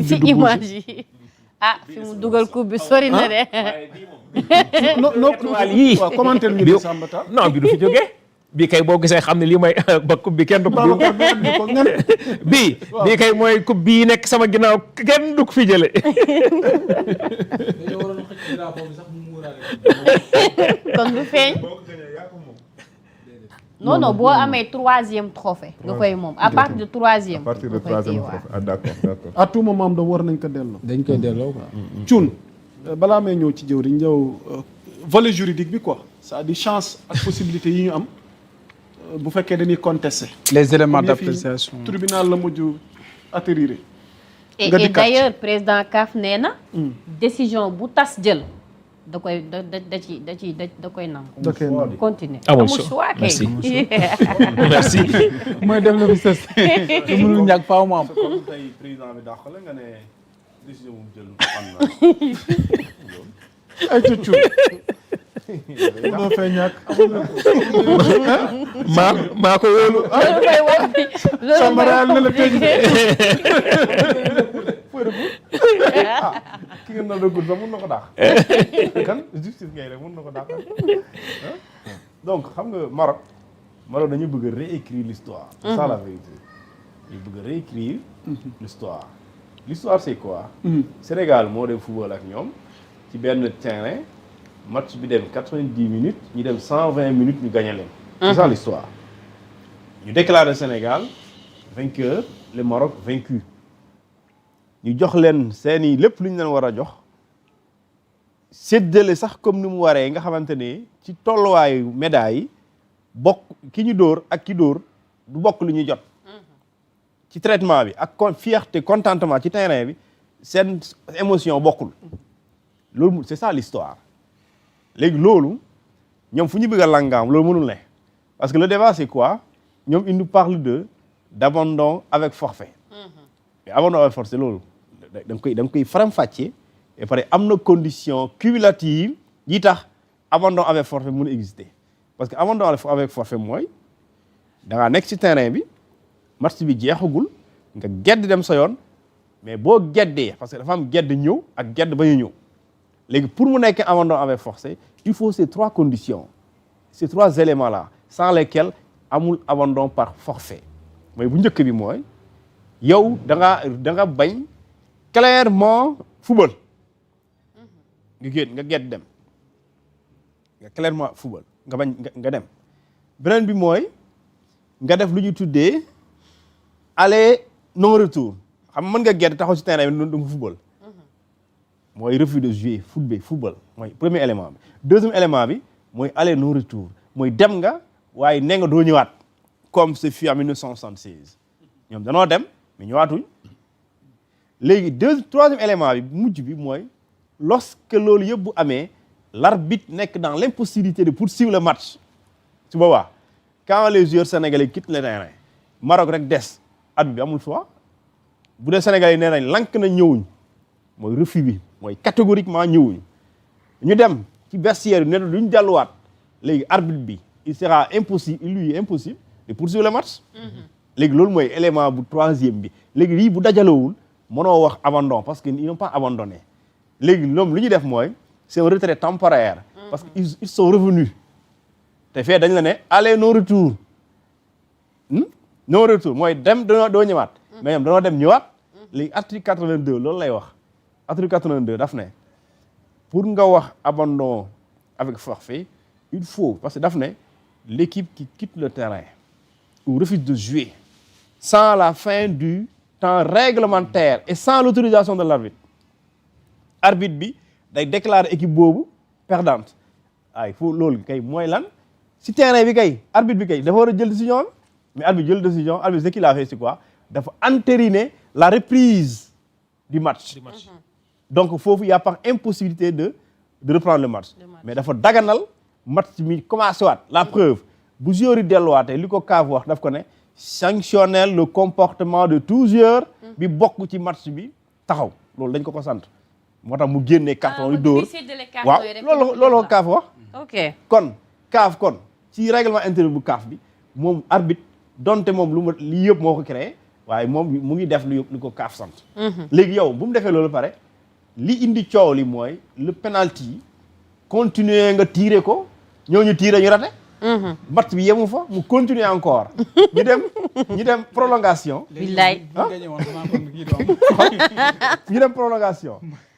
ci image yi fi mu dugal coupe bi sori na de. waaw commentaire ñu Samba Tall non bi du fi jógee bii kay boo gisee xam ne lii may ba coupe bi kenn du ko bii kay mooy coupe bii nekk sama ginnaaw kenn du ko fi jële kon du feeñ. non boo amee 3e trophée nga koy moom à partir de 3e. à partir de 3e trophée d'accord à tout moment da war nañ ko delloo. dañ koy delloo quoi. Thioune balaa may ñëw ci jëwriñ ñëw volet juridique bi quoi c'est-à-dire chance ak possibilité yi ñu am bu fekkee dañuy contester. les éléments d'appréciation. tribunal la mujj atterrir. et d'ailleurs président CAF nee na. décision bu tas jël. da koy da koy nangu. continuer amul choix kay. merci. mooy def la fi sës. te mënul ñàkk faaw mu am. comme tey président bi dàq la nga ne décision bu jël am na. ay cuccu. doo fay ñàkk. maa ko wóolu. loolu koy wax bi Samba Real ne la tëj. ki ngeen na dëggul sax mun na ko dàq. kan justice ngay rek mun na ko dàq. donc xam nga Maroc dañu bëgg a réécrire l'histoire. C'est ça la vérité. ñu bëgg a réécrire l'histoire. L'histoire c'est quoi? Sénégal moo dem football ak ñoom ci benn terrain match bi dem 90 minutes ñu dem 120 minutes ñu gagné leen. C'est ça l'histoire. ñu déclaré Sénégal vainqueur, le Maroc vaincu. ñu jox leen seeni lépp lu ñu leen war a jox séddale sax comme ni mu waree nga xamante ne ci tolluwaayu médaille yi bokk ki ñu dóor ak ki dóor du bokk lu ñuy jot. ci traitement bi ak fierté contentement ci terrain bi seen émotion bokkul. loolu c'est ça l'histoire. léegi loolu ñoom fu ñu bëgg a langaam loolu mënul ne parce que le débat c'est quoi ñoom ils nous parlent d'abandon avec forfait. mais abandon avec forfait loolu. da nga koy faram-fàccee et pare am na condition cumulative yi tax abandon avec forfait mën a exister parce que abandon avec forfait mooy da ngaa nekk ci terrain bi match bi jeexagul nga gedd dem sa yoon mais boo geddee parce que dafa am gedd ñëw ak gedd ba ñu ñëw léegi pour mu nekk abandon avec forfait il faut ces 3 conditions ces 3 éléments là sans lesquels amul abandon par forfait mooy bu njëkk bi mooy yow da nga bañ clairement football nga gedd dem nga clairement football nga bañ nga dem beneen bi mooy nga def lu ñu tuddee aller non retour xam mën nga gedd taxaw ci terrain bi du nga football mooy refus de jouer football mooy premier élément bi deuxième élément bi mooy aller non retour mooy dem nga waaye nee nga doo ñëwaat comme ce fut en 1976 ñoom danoo dem mais ñëwaatuñ léegi troisième élément bi mujj bi mooy lorsque loolu yëpp bu amee l'arbitre nekk dans l'impossibilité de poursuivre le match su boobaa quand les joueurs sénégalais quittent le terrain Maroc rek des arbitre bi amul choix bu dee sénégalais nee nañ lank na ñëwuñ mooy refus bi mooy catégoriquement ñëwuñ ñu dem ci vestiaire bi ne duñ delluwaat léegi arbitre bi il sera impossible de poursuivre le match léegi loolu mooy élément bu troisième bi léegi lii bu dajalowul mënoo wax abandon parce que ils n'ont pas abandonné léegi ñoom lu ñuy def mooy c'est un retrait temporaire parce que ils sont revenus te fee dañ la ne aller non retour non retour mooy dem doo ñëwaat mais ñoom danoo dem ñëwaat léegi article 82 loolu lay wax article 82 daf ne pour nga wax abandon avec forfait il faut parce que daf ne l'équipe qui quitte le terrain ou refuse de jouer sans la fin du temps réglementaire et sans l'autorisation de l'arbitre arbitre bi day déclarer équipe boobu perdante il faut loolu kay mooy lan si terrain bi kay arbitre bi kay dafa war a jël décision mais arbitre jël décision arbitre ce qu'il a fait c'est quoi dafa entériner la reprise du match donc foofu y a pas impossibilité de reprendre le match mais dafa daganal match mi commencé waat la preuve bu joueur yi delluwaatee li ko CAF wax daf ko ne sanctionner le comportement de tout joueur bi bokk ci match bi taxaw loolu dañ ko sant moo tax mu génnee carton yu dóor waaw loolu CAF wax ok kon CAF kon ci règlement intérieur bu CAF bi moom arbitre donte moom lu ma lii yëpp moo ko créé waaye moom mu ngi def lu ko CAF sant. léegi yow bu mu defee loolu pare li indi coow li mooy le penalty continuer nga tirer ko ñooñu tirer ñu raté. match bi yemu fa mu continuer encore ñu dem prolongation. billaay ñu dem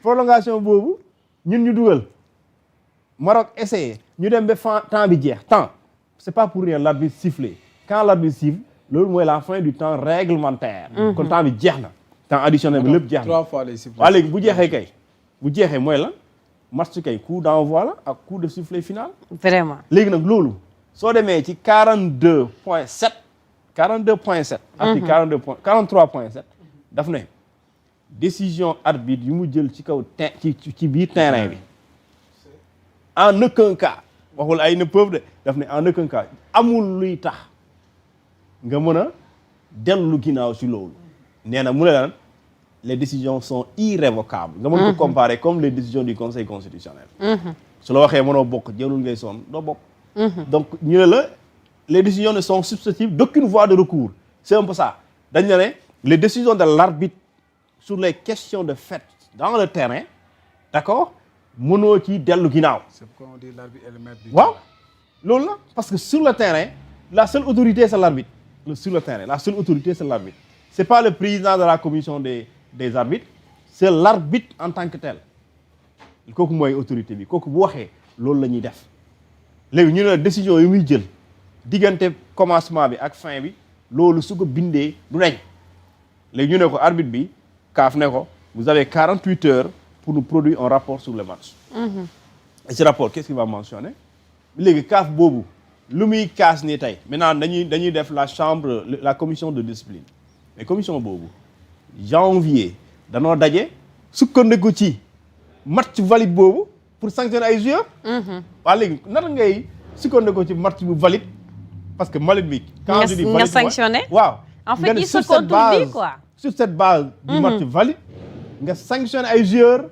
prolongation boobu ñun ñu dugal Maroc essayé ñu dem ba temps bi jeex temps c'est pas pour rien l'arbitre sifflé quand l'arbitre siffle loolu mooy la fin du temps réglementaire. kon temps bi jeex na. temps additionnel bi lépp jeex na 3 fois lay sifflé. waaw léegi bu jeexee mooy la match kay coup d'envoi la ak coup de sifflet final. vraiment léegi nag loolu soo demee ci 42.7 article 43.7 daf ne décision arbitre yu mu jël ci kaw ci biir terrain bi en aucun cas waxul ay ne peuvent de daf ne en aucun cas amul luy tax nga mën a dellu ginnaaw ci loolu nee na mu ne lan les décisions sont irrévocables nga mën ko comparer comme les décisions du conseil constitutionnel su la waxee mënoo bokk jëlul ngay sonn doo bokk donc ñu ne la les décisions ne sont susceptibles d'aucune voie de recours c'est un peu ça dañ ne les décisions de l'arbitre sur les questions de fait dans le terrain d'accord mënoo ci dellu ginnaaw. c'est pourquoi on dit l'arbitre est le maître du waaw loolu la parce que sur le terrain la seule autorité c'est l'arbitre sur le terrain la seule autorité c'est l'arbitre c'est pas le président de la commission des arbitres c'est l'arbitre en tant que tel kooku mooy autorité bi kooku bu waxee loolu la ñuy def léegi ñu ne la décision yi muy jël diggante commencement bi ak fin bi loolu su ko bindee du neñ léegi ñu ne ko arbitre bi CAF ne ko vous avez 48 heures pour nous produire un rapport sur le match. Et ce rapport qu'est-ce qu'il va mentionner léegi CAF boobu lu muy kaas nii tey maintenant dañuy def la commission de discipline mais commission boobu janvier danoo daje sukkandiku ci match valide boobu pour sanctionner ay joueurs. waa léegi naka ngay sukkandiku ci match bu valide parce que valide bi. quand je dis valide nga sanctionné. waaw en fait il se contredit quoi. sur cette base du match valide nga sanctionné ay joueurs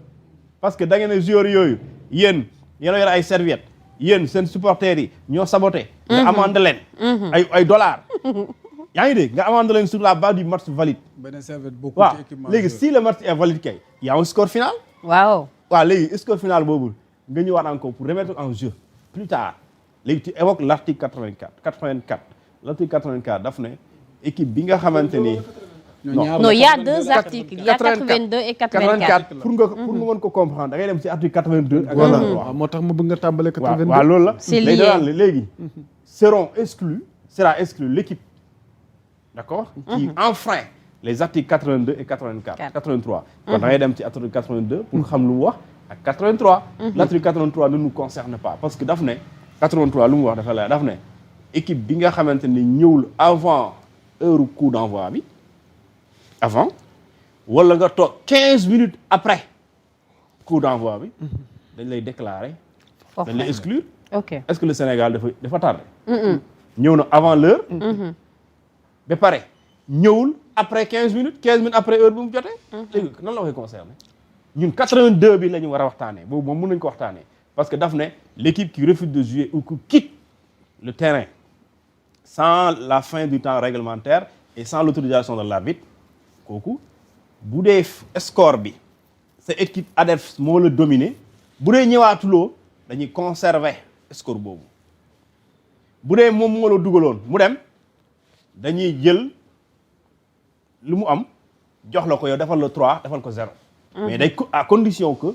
parce que da ngeen ne joueurs yooyu yéen a yor ay serviettes yéen seen supporters yi ñoo saboté. nga amande leen. ay dollars. yaa ngi dégg nga amande leen sur la base du match valide. benn serviette beaucoup waaw ci équipement léegi si le match est valide kay y a un score final. waaw. waaw léegi score final boobu nga ñëwaat encore pour remettre en jeu plus tard léegi tu évoques l'article 84 l'article 84 daf ne équipe bi nga xamante ni. non il y a deux articles il y a 82 et 84. pour nga mën ko comprendre da ngay dem ci article 82 ak 83. waaw moo tax ma bëgg nga tàmbale 82. waaw loolu la. c'est lié léegi sera exclu l'équipe d'accord qui enfreint les articles 82 et 83 kon da ngay dem ci article 82 pour xam lu mu wax ak 83 l'article 83 ne nous concerne pas parce que daf ne 83 lu mu wax dafa la daf ne équipe bi nga xamante ni ñëwul avant heure coup d'envoi bi avant wala nga toog 15 minutes après coup d'envoi bi dañ lay déclarer dañ lay exclure. ok est-ce que le Sénégal dafa tardé. ñëw na avant l'heure. ba pare ñëwul après 15 minutes après heure bi mu jotee. léegi nan la koy concerné ñun 82 bi la ñu war a waxtaanee boobu moom mën nañu ko waxtaanee parce que daf ne l'équipe qui refuse de jouer ou qui quitte le terrain sans la fin du temps réglementaire et sans l'autorisation de l'arbitre kooku bu dee score bi sa équipe adverse moo la dominé bu dee ñëwaatuloo dañuy conserver score boobu bu dee moom moo la dugaloon mu dem dañuy jël lu mu am jox la ko yow defal la 3 defal ko 0. mais day à condition que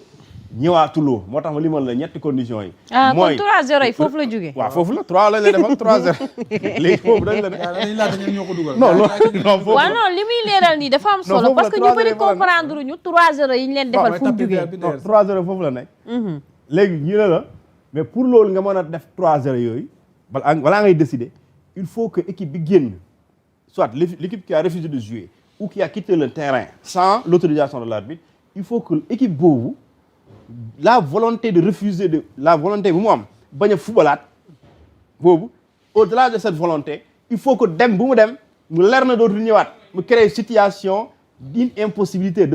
ñëwaatuloo moo tax ma limal la ñetti conditions yi. mooy kon 3-0 yi foofu la jógee. waaw foofu la 3 lañ lay defal 3-0 léegi foofu dañ la ne. dañuy laaj ñun ñoo ko dugal. non foofu waaw non li muy leeral nii dafa am solo parce que ñu bëri comprendre ñu 3-0 yi ñu leen defal fu mu jógee. non 3-0 foofu la nekk. léegi ñu ne la mais pour loolu nga mën a def 3-0 yooyu balaa ngay décider il faut que équipe bi génn soit l'équipe qui a refusé de jouer ou qui a quitté le terrain sans l'autorisation de l'arbitre il faut que l'équipe boobu la volonté de refuser la volonté bu mu am bañ a fubalaat boobu au-delà de cette volonté il faut que dem bu mu dem mu leer na dootul ñëwaat mu créer situation d'impossibilité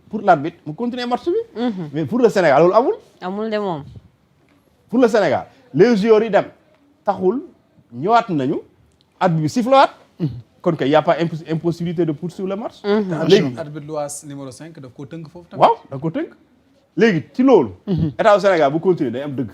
pour l'arbitre mu continuer match bi. mais pour le Sénégal loolu amul de moom. pour le Sénégal les joueurs yi dem taxul ñëwaat nañu arbitre bi sifflewaat kon kay y a pas impossibilité de poursuivre le match. léegi arbitre loi numéro 5 daf koo tënk foofu tamit. waaw da ko tënk léegi ci loolu. état du Sénégal bu continuer day am dëgg.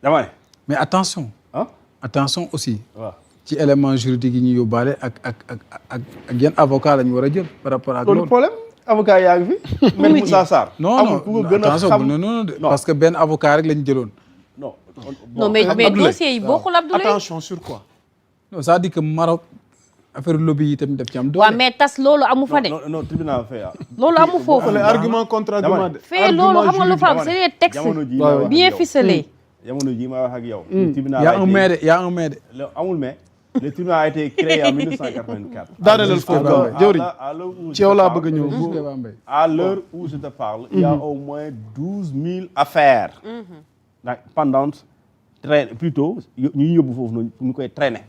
dama ne. mais attention. ah attention aussi. waaw ci élément juridique yi ñu yóbbaale ak yan avocat la ñu war a jël par rapport ak loolu loolu. problème avocat yaa ngi fi. même Moussa Sarr. non amul ku ko gën a attention xam non parce que benn avocat rek la ñu jëloon. non. non mais dossier yi bokkul Abdoulaye. attention sur quoi. non c'est-à-dire que Maroc affaire lobby yi tamit daf ci am doole. waaw mais tas loolu amu fa de. non tribunal fait loolu amu foofu. les argument contre argument de. fee loolu xam nga lu fa am c'est des textes bien ficelés. jamono jii ma wax ak yow. y a un mais de. amul mais. le tribunal a été créé en 1984. daanelal foofu jëwriñ ci yow laa bëgg a ñëw. à l'heure où je te parle. il y a au moins 12 000 affaires. pendantes plutôt ñu yóbbu foofu noonu ñu koy traîner.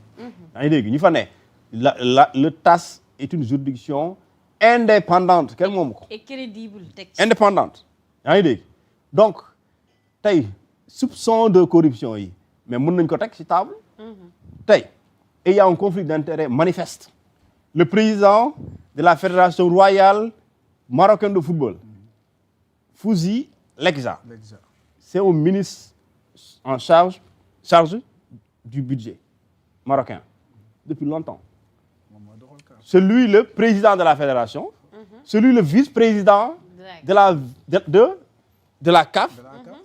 yaa ngi dégg ñu fa ne le TAS est une juridiction indépendante kenn moomu ko. et crédible indépendante yaa ngi dégg donc tey soupçon de corruption yi mais mën nañ ko teg ci table. tey et il y a un conflit d'intérêt manifeste. Le président de la Fédération royale marocaine de football, Fouzi Lekja, c'est un ministre en charge du budget marocain depuis longtemps. C'est lui le président de la fédération, c'est lui le vice-président de la CAF.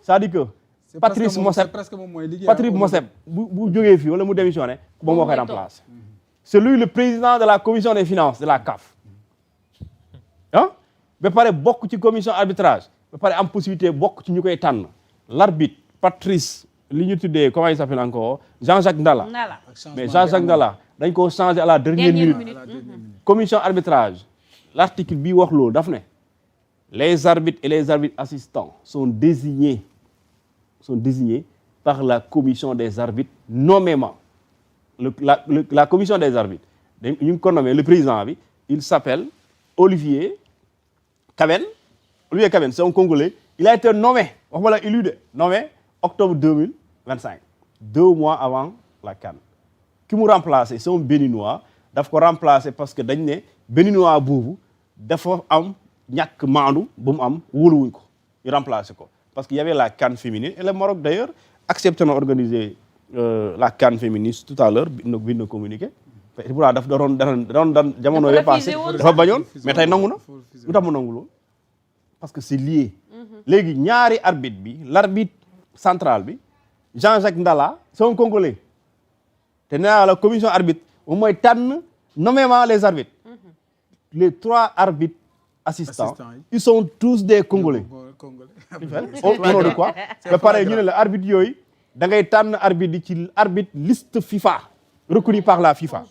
C'est-à-dire que Patrice Motsepe bu jógee fii wala mu démissionné moom moo koy remplacer. C'est lui le président de la commission des finances de la CAF. ba pare bokk ci commission arbitrage ba pare am possibilité bokk ci ñu koy tànn l'arbitre Patrice li ñu tuddee comment il s'appelle encore Jean-Jacques Ndala. mais Jean-Jacques Ndala dañ ko changé à la dernière minute. commission arbitrage l'article bii wax loolu daf ne les arbitres et les arbitres assistants sont désignés par la commission des arbitres nommément. La commission des arbitres ñu ngi ko nommé le président bi il s'appelle Olivier Kaben. Olivier Kaben c'est un Congolais. Il a été nommé waxuma la élu de nommé octobre 2025 2 mois avant la CAN. ki mu remplacé c'est un Béninois daf ko remplacé parce que dañ ne Béninois boobu dafa am ñàkk maandu bu mu am wóoluwuñ ko ñu remplacé ko parce que y avait la CAN féminine et le Maroc d'ailleurs accepté na organiser la CAN féministe tout à l'heure bi na communiqué pourtant daf doon jamono yooyu passé dafa bañoon mais tey nangu na lu tax mu nangu loolu parce que c'est lié léegi ñaari arbitre bi l'arbitre central bi Jean-Jacques Ndala c'est un Congolais te nee naa la commission arbitre moom mooy tànn nommément les arbitres les 3 arbitres assistants ils sont tous des Congolais au nom de quoi ba pare ñu ne la arbitre yooyu da ngay tànn arbitre di ci arbitre liste FIFA reconnu par la FIFA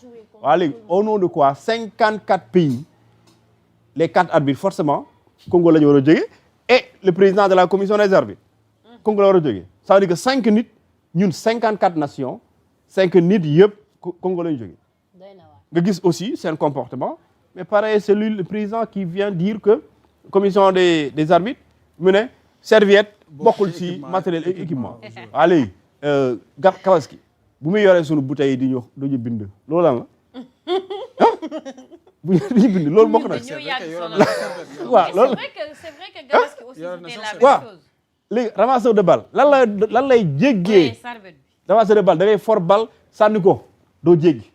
waaw léegi au nom de quoi 54 pays les 4 arbitres forcément Congo la ñu war a jógee et le président de la commission des arbitres Congo la war a jógee ça veut dire que 5 nit ñun 54 nations 5 nit yëpp Congo la ñu jógee nga gis aussi seen comportement mais pareil c'est lui le président qui vient dire que commission des arbitres mu ne serviette bokkul ci matériel et équipement waa léegi Kawaski bu muy yoree sunu bouteille yi duñu bind loolu lan la bu ñu bind loolu bokk na waaw loolu c'est vrai que Kawaski aussi c'était la waaw même chose. léegi ramasseur de balle lan lay jéggee ramasseur de balle da ngay for balle sànni ko doo jéggi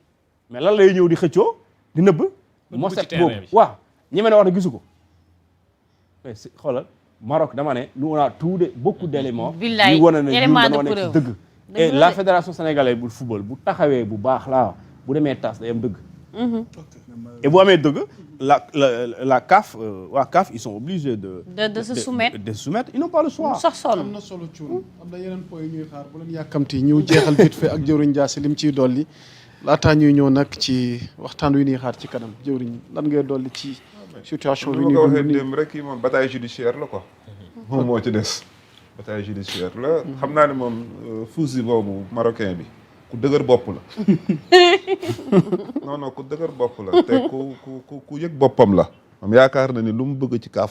mais lan lay ñëw di xëccoo di nëbb moo set boobu waaw ñeme na wax ne gisu ko xoolal Maroc dama ne nous on a beaucoup d'éléments yu wane ne ñun dañoo nekk ci dëgg et la fédération sénégalaise bu football bu taxawee bu baax laa bu demee tas day am dëgg et bu amee dëgg la CAF waa CAF ils sont obligés de se soumettre de se soumettre ils n'ont pas le choix sax sonn am na solo cuun am na yeneen point yu ñuy xaar bu leen yàkkamti ñëw jeexal vite fait ak jëwriñ Diassé lim ciy dolli laataa ñuy ñëw nag ci waxtaan wi ñuy xaar ci kanam jëwriñ lan ngay dolli ci situation bi ñu ko waxee démb rek kii moom bataille judiciaire la quoi moom moo ci des bataille judiciaire la xam naa ne moom Fouzi boobu marocain bi ku dëgër bopp la non ku dëgër bopp la te ku yëg boppam la moom yaakaar na ni lu mu bëgg ci kaaf